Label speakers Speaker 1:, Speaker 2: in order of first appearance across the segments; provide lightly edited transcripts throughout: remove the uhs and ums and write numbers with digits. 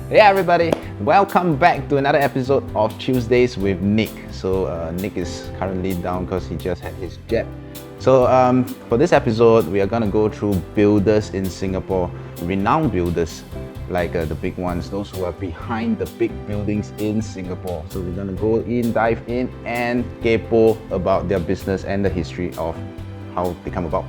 Speaker 1: Hey everybody, welcome back to another episode of Tuesdays with Nick. So Nick is currently down because he just had his jab. So for this episode, we are going to go through builders in Singapore, renowned builders like the big ones, those who are behind the big buildings in Singapore. So we're going to go in, dive in and kepo about their business and the history of how they come about.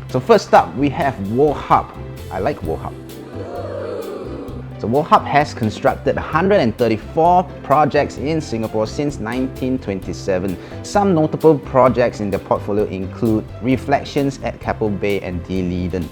Speaker 1: So first up, we have WallHub. I like WallHub. So WallHub has constructed 134 projects in Singapore since 1927. Some notable projects in their portfolio include Reflections at Keppel Bay and D'Leedon.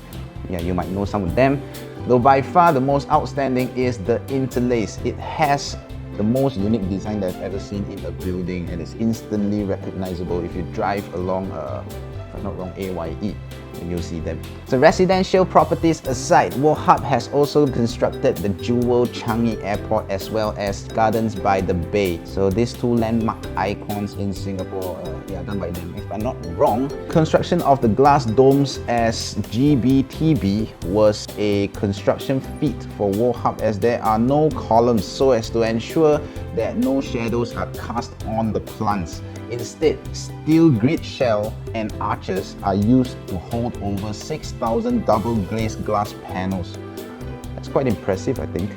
Speaker 1: Yeah, you might know some of them. Though by far the most outstanding is the Interlace. It has the most unique design that I've ever seen in a building, and it's instantly recognizable if you drive along, if I'm not wrong, AYE. And you'll see them. So residential properties aside, WallHub has also constructed the jewel Changi Airport as well as Gardens by the Bay. So these two landmark icons in Singapore, they are done by them. If I'm not wrong, construction of the glass domes as GBTB was a construction feat for WallHub, as there are no columns so as to ensure that no shadows are cast on the plants. Instead, steel grid shell and arches are used to hold over 6,000 double glazed glass panels. That's quite impressive, I think.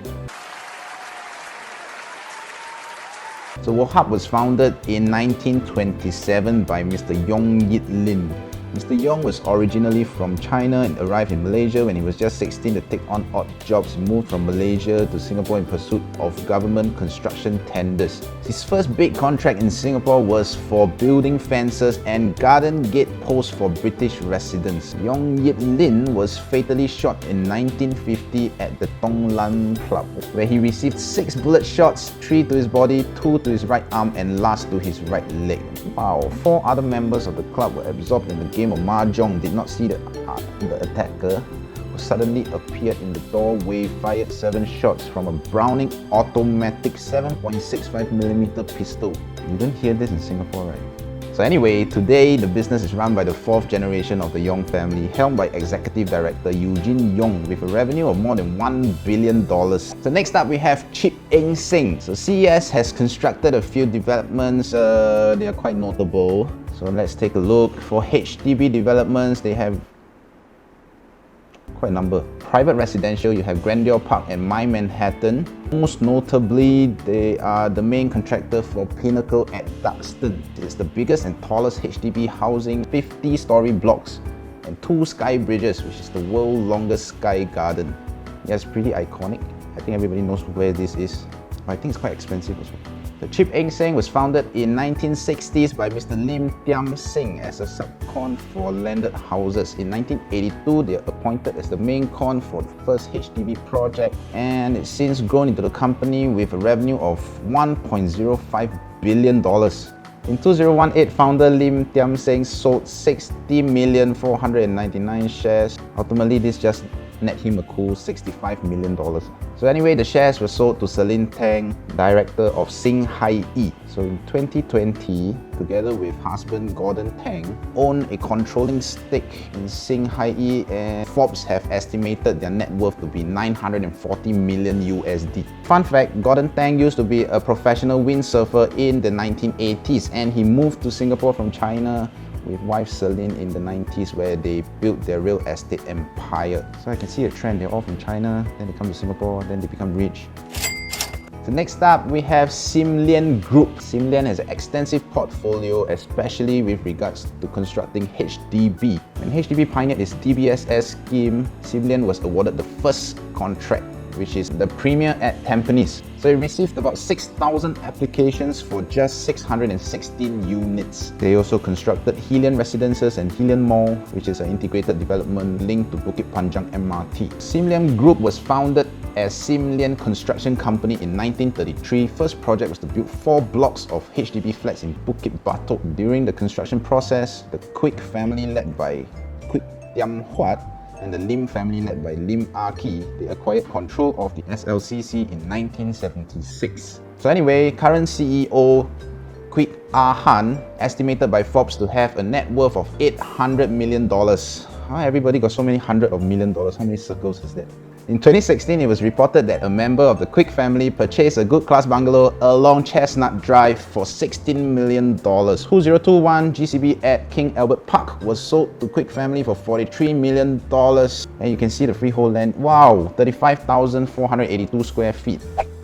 Speaker 1: So WallHub was founded in 1927 by Mr. Yong Yit Lin. Mr. Yong was originally from China and arrived in Malaysia when he was just 16 to take on odd jobs. He moved from Malaysia to Singapore in pursuit of government construction tenders. His first big contract in Singapore was for building fences and garden gate posts for British residents. Yong Yit Lin was fatally shot in 1950 at the Tong Lam Club, where he received 6 bullet shots, 3 to his body, 2 to his right arm and last to his right leg. Wow, 4 other members of the club were absorbed in the game of mahjong, did not see the attacker, who suddenly appeared in the doorway, fired 7 shots from a Browning automatic 7.65mm pistol. You don't hear this in Singapore, right? So anyway, today the business is run by the 4th generation of the Yong family, helmed by Executive Director Eugene Yong, with a revenue of more than $1 billion. So next up we have Tiong Seng. So CES has constructed a few developments, they are quite notable. So let's take a look. For HDB developments, they have quite a number. Private residential, you have Grandeur Park and My Manhattan. Most notably, they are the main contractor for Pinnacle at Duxton. It's the biggest and tallest HDB housing, 50-story blocks and 2 sky bridges, which is the world's longest sky garden. Yeah, it's pretty iconic. I think everybody knows where this is. But I think it's quite expensive as well. The Tiong Seng was founded in 1960s by Mr. Tiong Seng as a subcon for landed houses. In 1982, they are appointed as the main con for the first HDB project, and it's since grown into the company with a revenue of $1.05 billion. In 2018, founder Tiong Seng sold 60,499 shares. Ultimately, this just net him a cool $65 million. So anyway, the shares were sold to Celine Tang, director of Sing Hai Yi. So in 2020, together with husband Gordon Tang, own a controlling stake in Sing Hai Yi, and Forbes have estimated their net worth to be $940 million USD. Fun fact, Gordon Tang used to be a professional windsurfer in the 1980s, and he moved to Singapore from China with wife Celine in the 90s, where they built their real estate empire. So I can see a trend, they're all from China, then they come to Singapore, then they become rich. So next up, we have Lian Group. Lian has an extensive portfolio, especially with regards to constructing HDB. When HDB pioneered its DBSS scheme, Lian was awarded the first contract, which is the Premier at Tampines. So it received about 6,000 applications for just 616 units. They also constructed Helian Residences and Helian Mall, which is an integrated development linked to Bukit Panjang MRT. Lian Group was founded as Lian Construction Company in 1933. First project was to build 4 blocks of HDB flats in Bukit Batok. During the construction process, the Quick family, led by Quick Tiam Huat, and the Lim family, led by Lim Aki, they acquired control of the SLCC in 1976. So anyway, current CEO Quick Han, estimated by Forbes to have a net worth of $800 million. Everybody got so many hundred of million dollars. How many circles is that? In 2016, it was reported that a member of the Quick family purchased a good class bungalow along Chestnut Drive for $16 million. 2021 GCB at King Albert Park was sold to Quick family for $43 million. And you can see the freehold land. Wow, 35,482 square feet.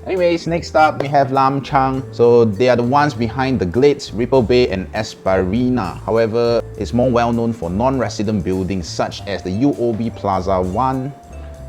Speaker 1: Anyways, next up we have Lam Chang. So they are the ones behind the Glades, Ripple Bay and Esperina. However, it's more well known for non-resident buildings such as the UOB Plaza 1,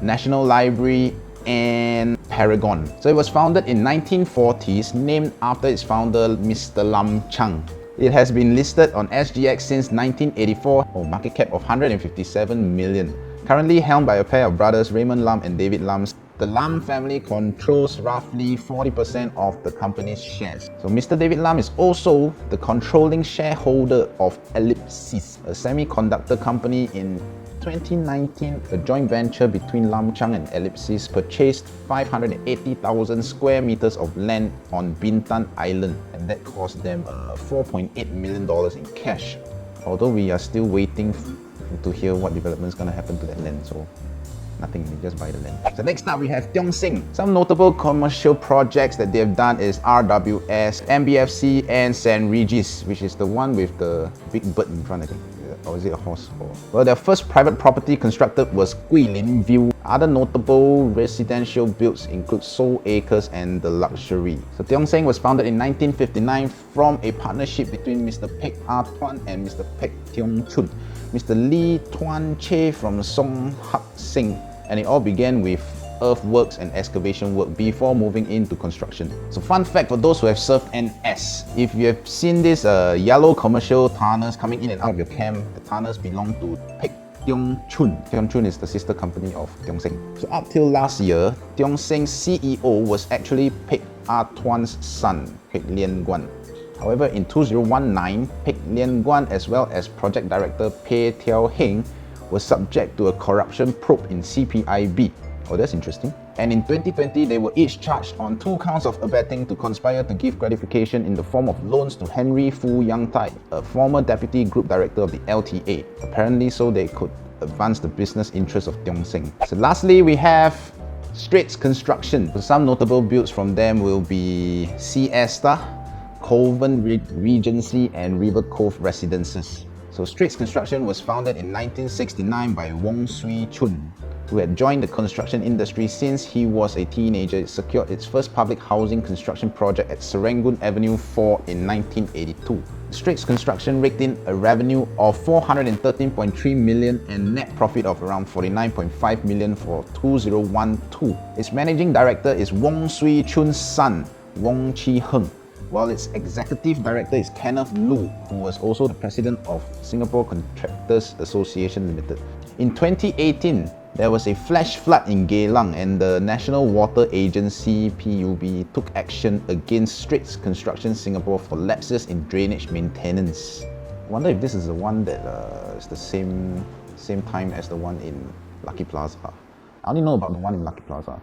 Speaker 1: National Library and Paragon. So it was founded in 1940s, named after its founder Mr Lam Chang. It has been listed on SGX since 1984, market cap of 157 million. Currently held by a pair of brothers, Raymond Lam and David Lam. The Lam family controls roughly 40% of the company's shares. So Mr. David Lam is also the controlling shareholder of Ellipsis, a semiconductor company. In 2019, a joint venture between Lam Chang and Ellipsis purchased 580,000 square meters of land on Bintan Island, and that cost them $4.8 million in cash. Although we are still waiting to hear what development is going to happen to that land, so nothing, we just buy the land. So next up we have Tiong Seng. Some notable commercial projects that they have done is RWS, MBFC and St. Regis, which is the one with the big bird in front, I think. Or is it a horse? Well, their first private property constructed was Guilin View. Other notable residential builds include Seoul Acres and The Luxury. So Tiong Seng was founded in 1959 from a partnership between Mr. Pek Ah Tuan and Mr. Pek Tiong Chun, Mr. Lee Tuan Che from Song Hak Seng, and it all began with earthworks and excavation work before moving into construction. So fun fact for those who have served NS, if you have seen this yellow commercial tunnels coming in and out of your camp, the tunnels belong to Pek Tiong Chun. Tiong Chun is the sister company of Tiong Seng. So up till last year, Tiong Seng's CEO was actually Pek Ah Tuan's son, Pek Lian Guan. However, in 2019, Pek Lian Guan as well as project director Pei Tiao Heng was subject to a corruption probe in CPIB. Oh, that's interesting. And in 2020, they were each charged on 2 counts of abetting to conspire to give gratification in the form of loans to Henry Fu Yang Tai, a former deputy group director of the LTA, apparently so they could advance the business interests of Tiong Seng. So lastly, we have Straits Construction. So some notable builds from them will be Siesta, Coven Regency and River Cove Residences. So Straits Construction was founded in 1969 by Wong Swee Chun, who had joined the construction industry since he was a teenager. It secured its first public housing construction project at Serangoon Avenue 4 in 1982. Straits Construction raked in a revenue of 413.3 million and net profit of around 49.5 million for 2012. Its managing director is Wong Swee Chun's son, Wong Chi Heng, while its executive director is Kenneth Lu, who was also the president of Singapore Contractors Association Limited. In 2018, there was a flash flood in Geylang and the National Water Agency PUB took action against Straits Construction Singapore for lapses in drainage maintenance. I wonder if this is the one that is the same time as the one in Lucky Plaza. I only know about the one in Lucky Plaza.